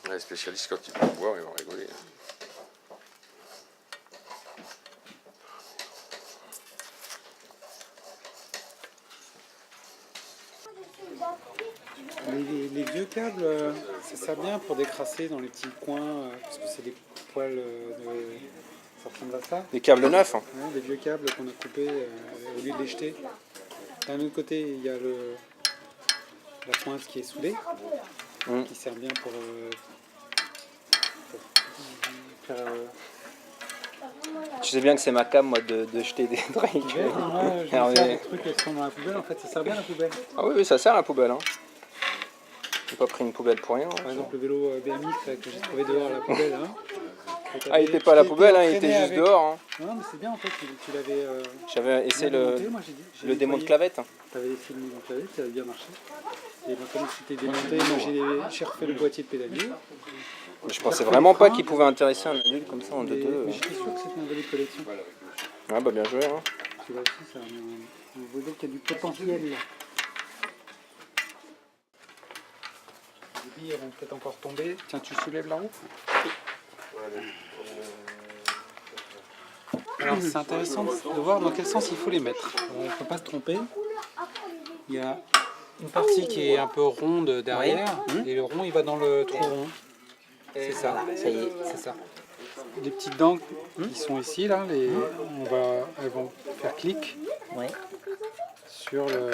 Les spécialistes, quand ils vont voir, ils vont rigoler. Les vieux câbles, ça sert bien pour décrasser dans les petits coins, parce que c'est des poils ça ressemble à ça. Des câbles neufs. Hein. Ouais, des vieux câbles qu'on a coupés au lieu de les jeter. D'un autre côté, il y a la pointe qui est soudée, qui sert bien pour faire... Tu sais bien que c'est ma cam, moi, de jeter des trucs. je vais faire des trucs qui sont dans la poubelle, en fait, ça sert bien la poubelle. Ah oui, ça sert la poubelle. Hein. J'ai pas pris une poubelle pour rien. Par exemple, le vélo BMX là, que j'ai trouvé dehors à la poubelle. Hein, ah, il était pas à la poubelle, hein, il était juste dehors. Hein. Non, mais c'est bien en fait, tu l'avais. J'avais essayé le démon de clavette. Tu avais essayé le démon de clavette, ça avait bien marché. Et ben, comme c'était démonté, moi j'ai refait le boîtier de pédalier. Je pensais vraiment pas qu'il pouvait intéresser un adulte comme ça en 2-2. Mais j'étais sûr que c'était un vélo de collection. Ah bah bien joué. Hein. Celui-là aussi, ça un modèle qui a du potentiel. Les billes vont peut-être encore tomber. Tiens, tu soulèves la roue. Alors c'est intéressant de voir dans quel sens il faut les mettre. On ne peut pas se tromper. Il y a une partie qui est un peu ronde derrière, et le rond il va dans le trou rond. C'est ça, ça y est, c'est ça. Les petites dents qui sont ici, là, elles vont faire clic sur le...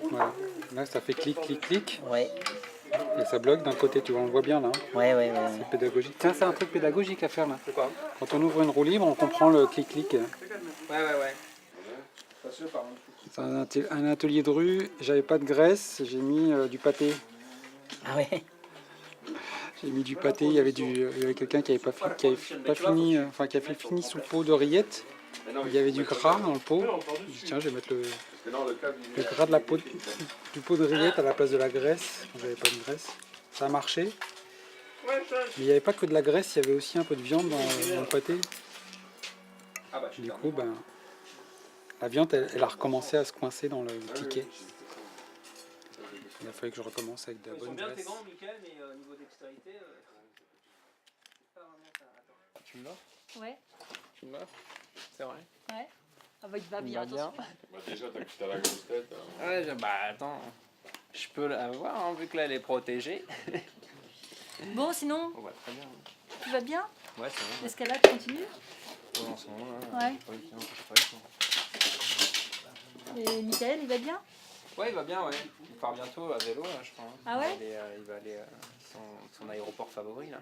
Voilà. Là ça fait clic, clic, clic. Ouais. Et ça bloque d'un côté, tu vois, on le voit bien là. Ouais. C'est pédagogique. Tiens, c'est un truc pédagogique à faire là. C'est quoi? Quand on ouvre une roue libre, on comprend le clic-clic. Ouais. C'est un atelier de rue, j'avais pas de graisse, j'ai mis du pâté. Ah ouais. J'ai mis du pâté, il y avait quelqu'un qui avait fini sous le pot d'oreillette. Il y avait du gras dans le pot. J'ai dit, tiens, je vais mettre le gras du pot d'oreillette à la place de la graisse. J'avais pas de graisse. Ça a marché. Mais il n'y avait pas que de la graisse, il y avait aussi un peu de viande dans le pâté. Du coup, ben, la viande, elle a recommencé à se coincer dans le ticket. Il a fallu que je recommence avec de la bonne graisse. Tu me l'as? Ouais. Tu me l'as? C'est vrai? Ouais. Ah bah il va bien, attention. Bah déjà, t'as la grosse tête. Hein. Ouais, bah attends. Je peux l'avoir, hein, vu que là elle est protégée. Bon, sinon, Oh, bah, très bien. tu vas bien? Ouais, c'est bon. L'escalade continue? Ouais, en ce moment, là, Ouais. j'ai pas eu le temps, j'ai pas eu le temps. Et Michael, il va bien? Ouais, il va bien, ouais. Il part bientôt à vélo, là, je crois. Hein. Ah ouais? Il va aller à son aéroport favori, là.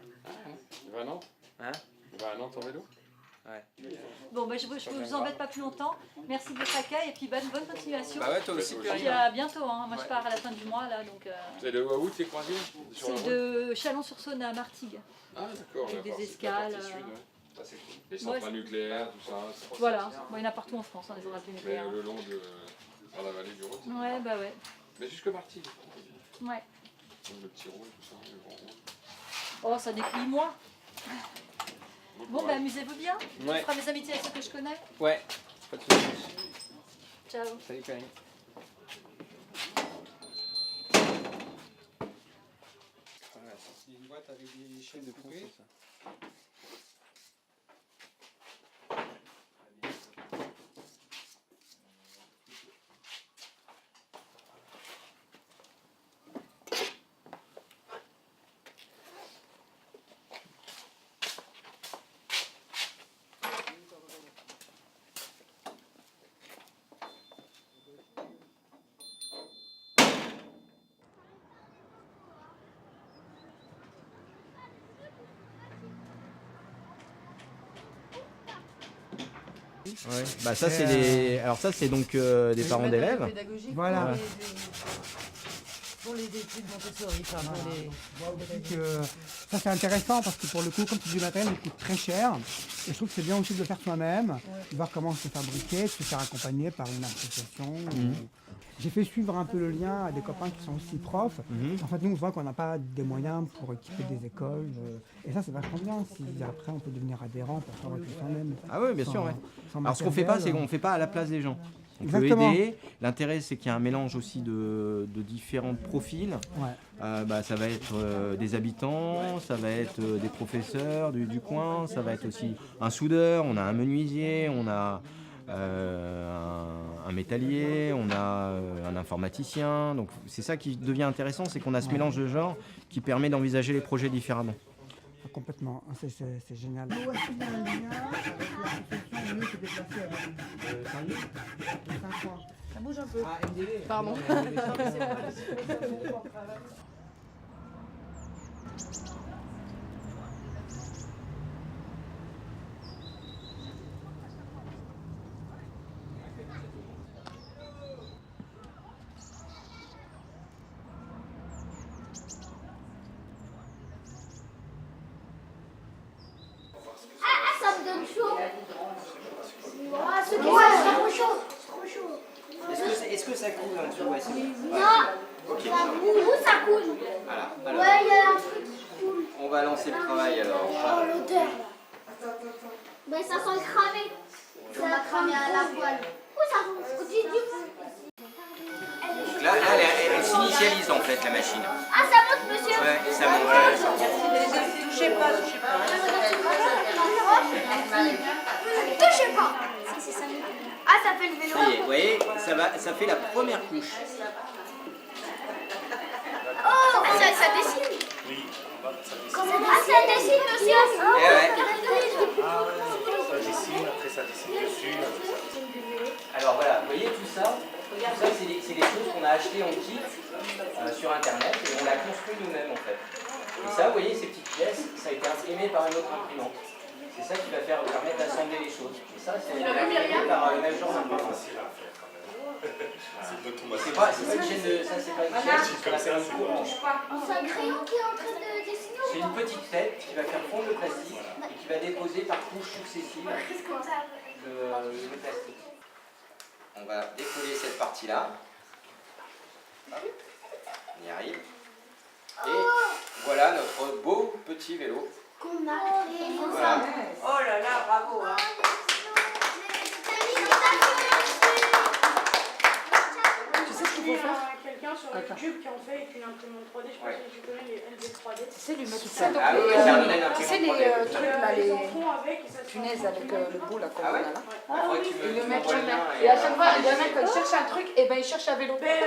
Il va à Nantes? Hein? Il va à Nantes en vélo? Ouais. Bon, bah, je vous embête pas plus longtemps. Merci de votre accueil et puis bonne continuation. Bah ouais, toi aussi, Et Pierre. puis à bientôt, hein. Moi je pars à la fin du mois là, donc C'est de où t'es croisé? c'est de Chalon-sur-Saône à Martigues. Ah d'accord, Avec d'accord, des c'est la partie escales, sud, ouais. Ça c'est cool. Les ouais, centrales nucléaires, tout ça. Voilà, bon, il y en a partout en France, hein, des centrales Mais nucléaires. le long de... par la vallée du Rhône. Ouais, bah ouais. Mais jusque Martigues. Ouais. Le petit rôle, tout ça, le grand rôle. Oh, ça n'est que 8 mois. Bon, bah amusez-vous bien. Ouais. Je ferai mes amitiés avec ceux que je connais. Ouais, pas de soucis. Ciao. Salut, Karine. Il y a une boîte avec des chaînes de coupées. Ouais. Bah ça c'est les. Alors ça c'est donc des parents d'élèves. Voilà. Pour les études Montessori, enfin, pour les... Ça c'est intéressant parce que pour le coup, comme c'est du matériel, il coûte très cher. Et je trouve que c'est bien aussi de le faire soi-même, de voir comment c'est fabriqué, de se faire accompagner par une association. J'ai fait suivre un peu le lien à des copains qui sont aussi profs. En fait, nous, on voit qu'on n'a pas des moyens pour équiper des écoles. Et ça, c'est vachement bien. Si après, on peut devenir adhérent pour fabriquer soi-même. Ah oui, bien sûr, ouais. Alors ce qu'on fait pas, c'est qu'on fait pas à la place des gens. On Exactement. peut aider. L'intérêt, c'est qu'il y a un mélange aussi de différents profils. Ouais. Ça va être des habitants, ça va être des professeurs du coin, ça va être aussi un soudeur, on a un menuisier, on a un métallier, on a un informaticien. Donc c'est ça qui devient intéressant, c'est qu'on a ce mélange de genres qui permet d'envisager les projets différemment. Ah, complètement, ah, c'est génial. Voici bien le lien avec l'association Mieux se déplacer avec Ça bouge un peu. Pardon. Ça me donne chaud. C'est trop chaud. Trop chaud. Est-ce que ça coule en dessous? Ouais, Non. Ok. Ça coule. Voilà. Ouais, il y a un truc qui coule. On va lancer le travail alors. Oh, l'odeur. Ben, ça sent le cramé. Ça va cramer à la poêle. Oh, ça sent du Donc là, elle s'initialise en fait la machine. Ah, ça monte, monsieur. Ouais, ça monte. Touchez pas. Touchez pas. Ah, ça fait le vélo. Ça y est, vous voyez, ça fait la première couche. Oh, ça dessine. Oui. Ah, ça dessine, monsieur. Ça dessine, après ça dessine dessus. Alors voilà, vous voyez tout ça c'est des choses qu'on a achetées en kit sur internet et on l'a construit nous-mêmes en fait. Et ça, vous voyez, ces petites pièces, ça a été imprimé par une autre imprimante. C'est ça qui va permettre d'assembler les choses. Et ça, c'est imprimé par le même genre d'imprimante. C'est pas une chaîne de... Ça, c'est pas une chaîne, c'est C'est un crayon qui est en train de dessiner. c'est une petite tête qui va faire fondre le plastique et qui va déposer par couches successives le plastique. On va décoller cette partie-là. On y arrive. Et voilà notre beau petit vélo. Qu'on a créé. Voilà. Oh là là, bravo. Hein. Tu sais ce qu'il faut faire? Quelqu'un sur YouTube qui en fait avec une imprimante 3D, je pense que tu connais les LD 3D. Tu sais lui mettre ça. Ah oui, c'est un modèle Tu sais les imprimante 3D. trucs là, les Avec, et ça se punaises avec le bout là comme Ah ouais? on a là. Faudrait que tu Ils le me mettent envoies le jamais. lien Et à chaque fois, il y en a quand ils cherchent un truc, et ben ils cherchent un vélo. Mais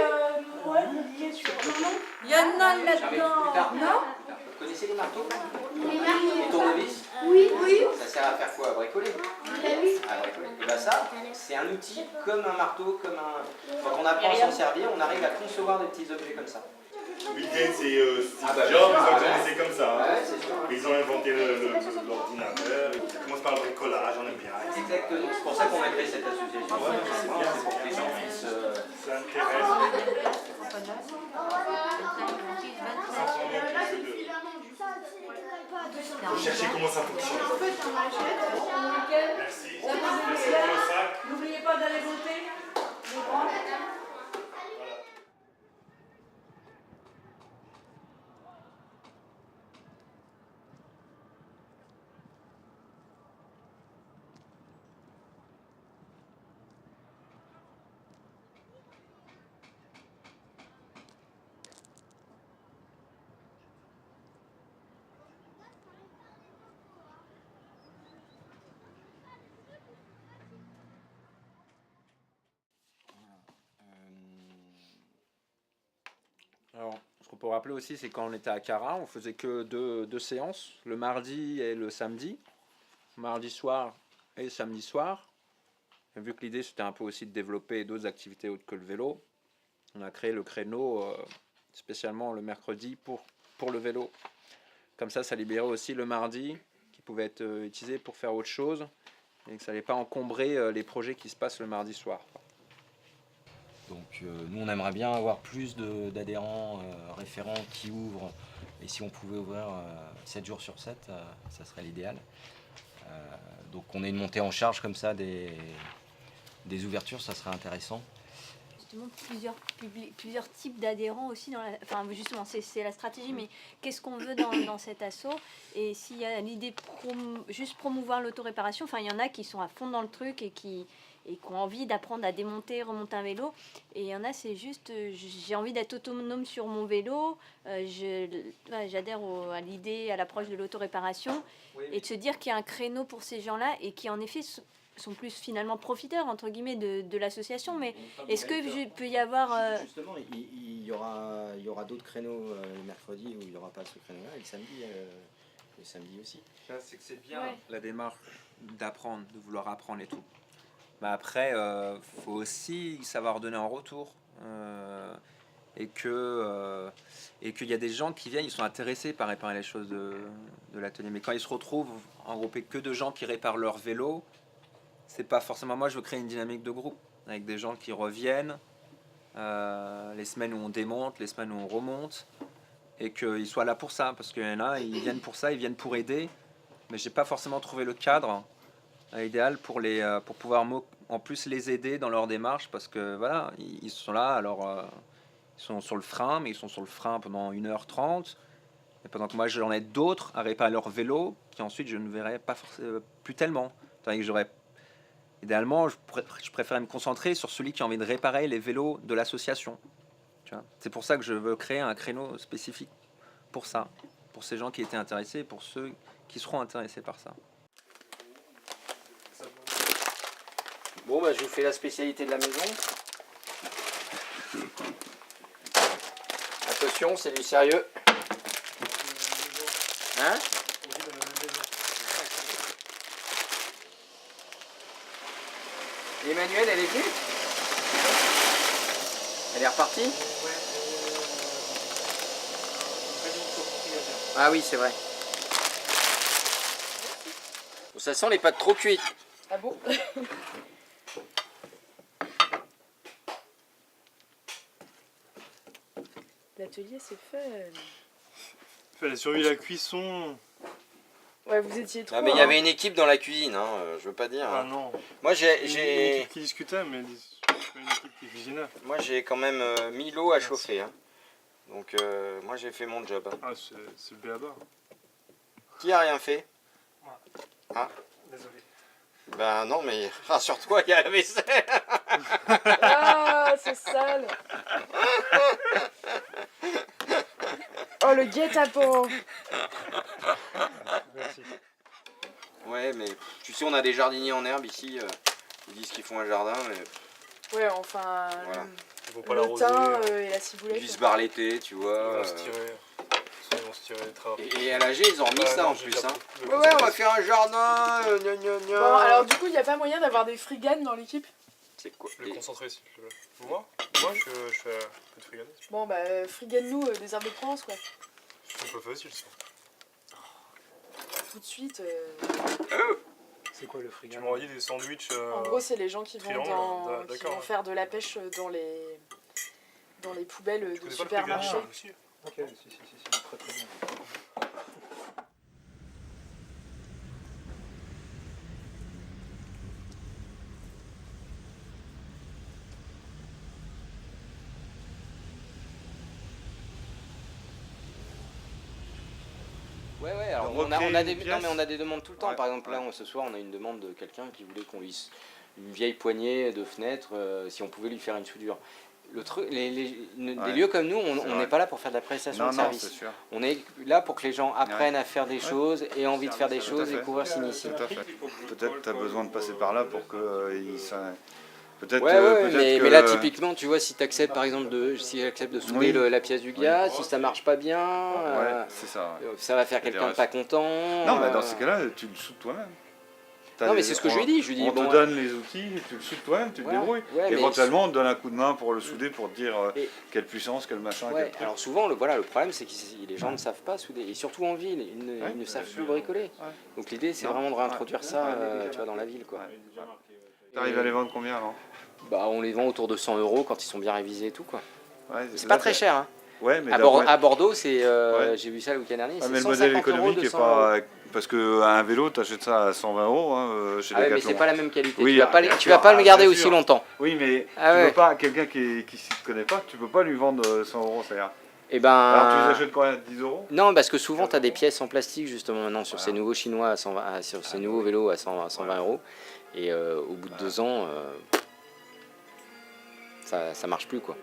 ouais, il est sur. Non, Il y en a Ah, mais plus là-dedans. tard. Non? Vous connaissez les marteaux? Les marteaux. Les tournevis? Oui, oui. Ça sert à faire quoi? À bricoler? À bricoler. Et bien ça, c'est un outil comme un marteau, comme un... Quand on apprend à s'en servir, on arrive à concevoir des petits objets comme ça. Bill Gates et Steve bah, Jobs, ils ah, ont commencé comme ça. Ouais, c'est sûr. Ils ont inventé l'ordinateur. Ça commence par le bricolage, on aime bien. Exactement. C'est pour ça qu'on a créé cette association. Ouais, c'est bien. C'est pour que les gens puissent... Ça intéresse. Il faut chercher comment ça fonctionne. Merci. Merci pour le sac. n'oubliez pas d'aller voter. Alors, ce qu'on peut rappeler aussi, c'est quand on était à Cara, on faisait que deux séances, le mardi et le samedi, mardi soir et samedi soir. Et vu que l'idée c'était un peu aussi de développer d'autres activités autres que le vélo, on a créé le créneau spécialement le mercredi pour le vélo. Comme ça libérait aussi le mardi qui pouvait être utilisé pour faire autre chose et que ça n'allait pas encombrer les projets qui se passent le mardi soir. Donc nous on aimerait bien avoir plus d'adhérents référents qui ouvrent, et si on pouvait ouvrir 7 jours sur 7, ça serait l'idéal. Donc on a une montée en charge comme ça des ouvertures, ça serait intéressant. Justement, plusieurs types d'adhérents aussi. Enfin, justement, c'est la stratégie, mais qu'est-ce qu'on veut dans cet asso? Et s'il y a l'idée juste promouvoir l'autoréparation, enfin, il y en a qui sont à fond dans le truc et qui et qui ont envie d'apprendre à démonter, remonter un vélo. Et il y en a, c'est juste, j'ai envie d'être autonome sur mon vélo, j'adhère à l'idée, à l'approche de l'autoréparation, et de se dire qu'il y a un créneau pour ces gens-là, et qui en effet sont plus finalement profiteurs, entre guillemets, de l'association. Mais est-ce que peut y avoir... Justement, il y aura d'autres créneaux le mercredi où il n'y aura pas ce créneau-là, et le samedi aussi. C'est que c'est bien la démarche d'apprendre, de vouloir apprendre et tout. Mais après, faut aussi savoir donner en retour. Et qu'il y a des gens qui viennent, ils sont intéressés par réparer les choses de l'atelier. Mais quand ils se retrouvent engroupés que de gens qui réparent leur vélo, c'est pas forcément... Moi, je veux créer une dynamique de groupe avec des gens qui reviennent les semaines où on démonte, les semaines où on remonte, et qu'ils soient là pour ça. Parce qu'il y en a, ils viennent pour ça, ils viennent pour aider. Mais j'ai pas forcément trouvé le cadre idéal pour pouvoir en plus les aider dans leur démarche, parce que voilà, ils sont là, alors ils sont sur le frein, mais ils sont sur le frein pendant 1h30, et pendant que moi j'en ai d'autres à réparer leur vélo, qui ensuite je ne verrai pas plus tellement. Tandis que idéalement, je préfère me concentrer sur celui qui a envie de réparer les vélos de l'association. C'est pour ça que je veux créer un créneau spécifique pour ça, pour ces gens qui étaient intéressés, pour ceux qui seront intéressés par ça. Bon, bah, je vous fais la spécialité de la maison. Attention, c'est du sérieux. Hein? Emmanuel, elle est venue? Elle est repartie? Ah oui, c'est vrai. Bon, ça sent les pâtes trop cuites. Ah bon? L'atelier c'est fait. Il fallait surveiller la cuisson. Ouais, vous étiez trop. Ah, mais il y avait une équipe dans la cuisine, hein, je veux pas dire. Ah hein. non. Moi j'ai. Une équipe qui discutait, mais pas une équipe qui cuisinait. Moi j'ai quand même 1000 eau à chauffer. Hein. Donc moi j'ai fait mon job. Hein. Ah, c'est le béaba. Qui a rien fait? Moi. Ah. Désolé. Ben non, mais rassure-toi, il y a la vaisselle. Ah, c'est sale. Oh, le guet-apens. Merci. Ouais, mais tu sais, on a des jardiniers en herbe ici. Ils disent qu'ils font un jardin, mais Ouais, enfin. voilà. Faut pas Le l'arroser. thym et la ciboulette. Ils se barrent l'été, tu Ils vois. vont se tirer. Ils vont se tirer très rapidement. Et à l'AG, ils ont remis ça non, en j'ai plus. déjà Hein. le Ouais, on va faire un jardin. Gna, gna, gna. Bon, alors du coup, il n'y a pas moyen d'avoir des friganes dans l'équipe? C'est quoi? Le concentrer, s'il te plaît. Moi, je fais un peu de frigane. Bon, bah, frigane-nous des herbes de Provence, quoi. C'est un peu facile, ça. Tout de suite. C'est quoi le Tu frigo? m'aurais dit des sandwichs. En gros, c'est les gens qui vont, triangle, qui d'accord. vont faire de la pêche dans les poubelles de connais pas le supermarché. frigane aussi? Ok, si, très très bien. Ouais, alors on a des demandes tout le temps. Ouais, Par exemple, là, ce soir, on a une demande de quelqu'un qui voulait qu'on lui une vieille poignée de fenêtre, si on pouvait lui faire une soudure. Le truc, des lieux comme nous, on n'est pas là pour faire de la prestation de service. c'est sûr. On est là pour que les gens apprennent à faire des choses, aient envie de faire des choses et pouvoir s'initier. Tout à fait. Peut-être tu as besoin de passer par là pour que peut-être. Mais là typiquement, tu vois, si tu acceptes par exemple de souder la pièce du gars, si ça marche pas bien, c'est ça. Ça va faire quelqu'un de pas content. Non, mais dans ces cas-là, tu le soudes toi-même. Non, mais c'est ce que je lui ai dit. Je lui ai dit, on te donne les outils, tu le soudes toi-même, tu te débrouilles. Éventuellement, on te donne un coup de main pour le souder, pour te dire quelle puissance, quel machin. Ouais, alors souvent, le problème, c'est que les gens ne savent pas souder. Et surtout en ville, ils ne savent plus bricoler. Donc l'idée, c'est vraiment de réintroduire ça tu vois, dans la ville. Tu arrives à les vendre combien alors? Bah, on les vend autour de 100 € quand ils sont bien révisés et tout. Quoi. Ouais, c'est pas très cher. Hein. Ouais, mais à Bordeaux, c'est, j'ai vu ça le week-end dernier. Mais le modèle économique n'est pas. Parce qu'un vélo, tu achètes ça à 120 € chez Decathlon. Mais c'est pas la même qualité. Oui, tu vas pas le garder aussi longtemps. Oui, mais tu peux pas, quelqu'un qui ne s'y connaît pas, tu peux pas lui vendre 100 €, c'est-à-dire. Alors tu les achètes combien? 10 €? Non, parce que souvent tu as des pièces en plastique justement maintenant sur ces nouveaux chinois sur ces nouveaux vélos à 120 €. Et au bout de 2 ans, ça marche plus, quoi.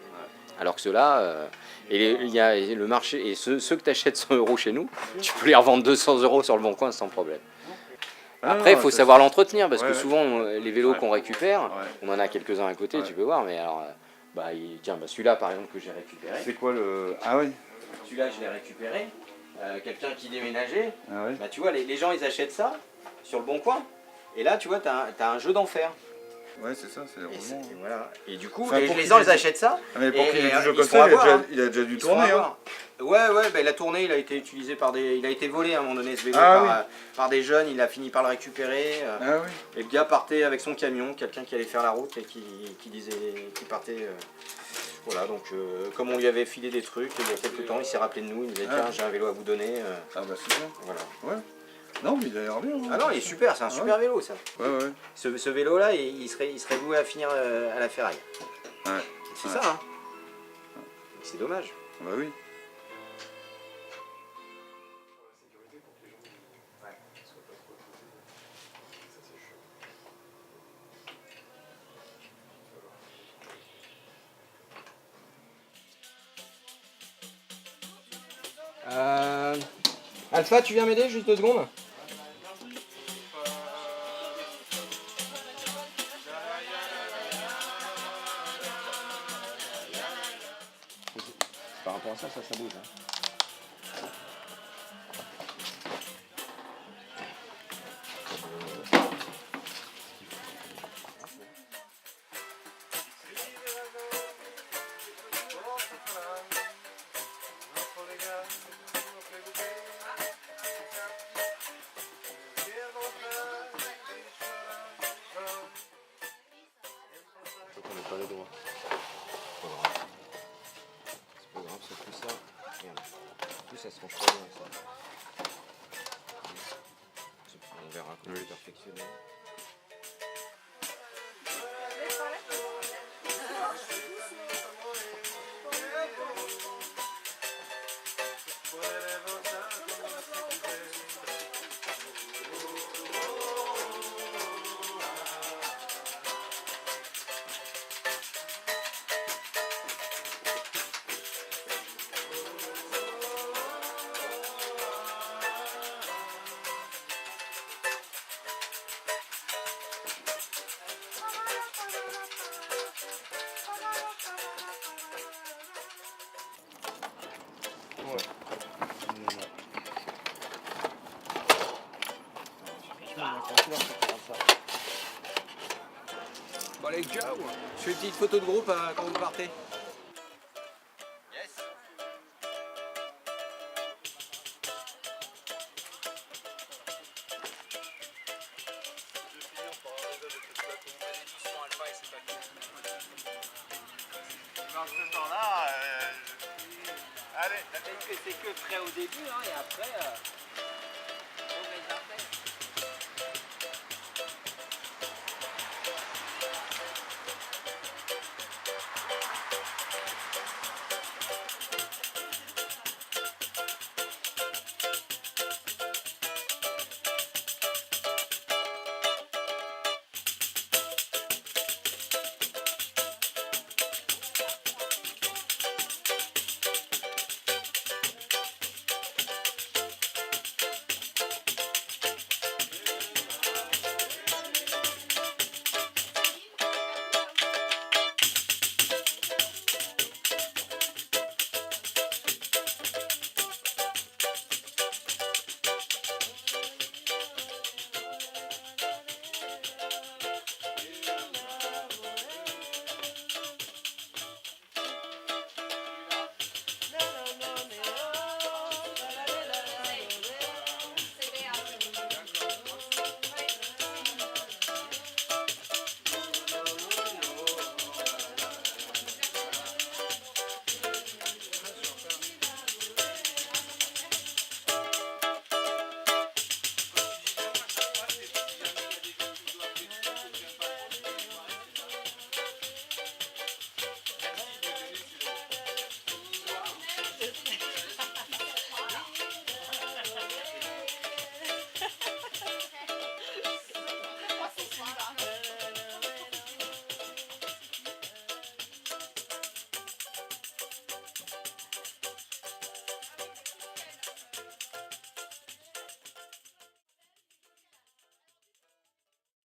Alors que ceux-là, il y a le marché, et ceux que tu achètes 100 € chez nous, tu peux les revendre 200 € sur le bon coin sans problème. Après, il faut savoir l'entretenir, parce que souvent, les vélos qu'on récupère, on en a quelques-uns à côté, tu peux voir, mais alors, tiens, celui-là par exemple que j'ai récupéré. C'est quoi le... Ah oui. Celui-là, je l'ai récupéré. Quelqu'un qui déménageait, ah oui. Tu vois, les gens, ils achètent ça sur le bon coin, et là, tu vois, tu as un jeu d'enfer. Ouais, c'est ça, c'est vraiment... Et, voilà. Et du coup, enfin, les gens, ils achètent ça. Mais pour qu'il ait du jeu comme ça, il a déjà dû tourner. Hein. Ouais, il a tourné, il a été utilisé par des... Il a été volé à un moment donné, ce vélo, par des jeunes, il a fini par le récupérer. Et le gars partait avec son camion, quelqu'un qui allait faire la route et qui partait... Voilà, donc comme on lui avait filé des trucs, il y a quelques temps, il s'est rappelé de nous, il nous disait tiens, j'ai un vélo à vous donner. Ah bah c'est bien. Voilà. Ouais. Non, mais il a l'air bien. Hein. Ah non, il est super, c'est un super vélo ça. Ouais. Ce vélo-là, il serait voué à finir à la ferraille. Ouais. C'est ça, hein. C'est dommage. Bah oui. Alpha, tu viens m'aider juste 2 secondes? Par rapport à ça bouge. Hein. On n'a pas les droits. C'est pas grave, c'est plus ça. Regarde. En plus, ça se range pas bien ça. On verra comment le perfectionner. Bon allez, ciao. Je fais une petite photo de groupe quand vous partez. Yes. Dans ce temps-là, allez. C'est que très au début, hein, et après...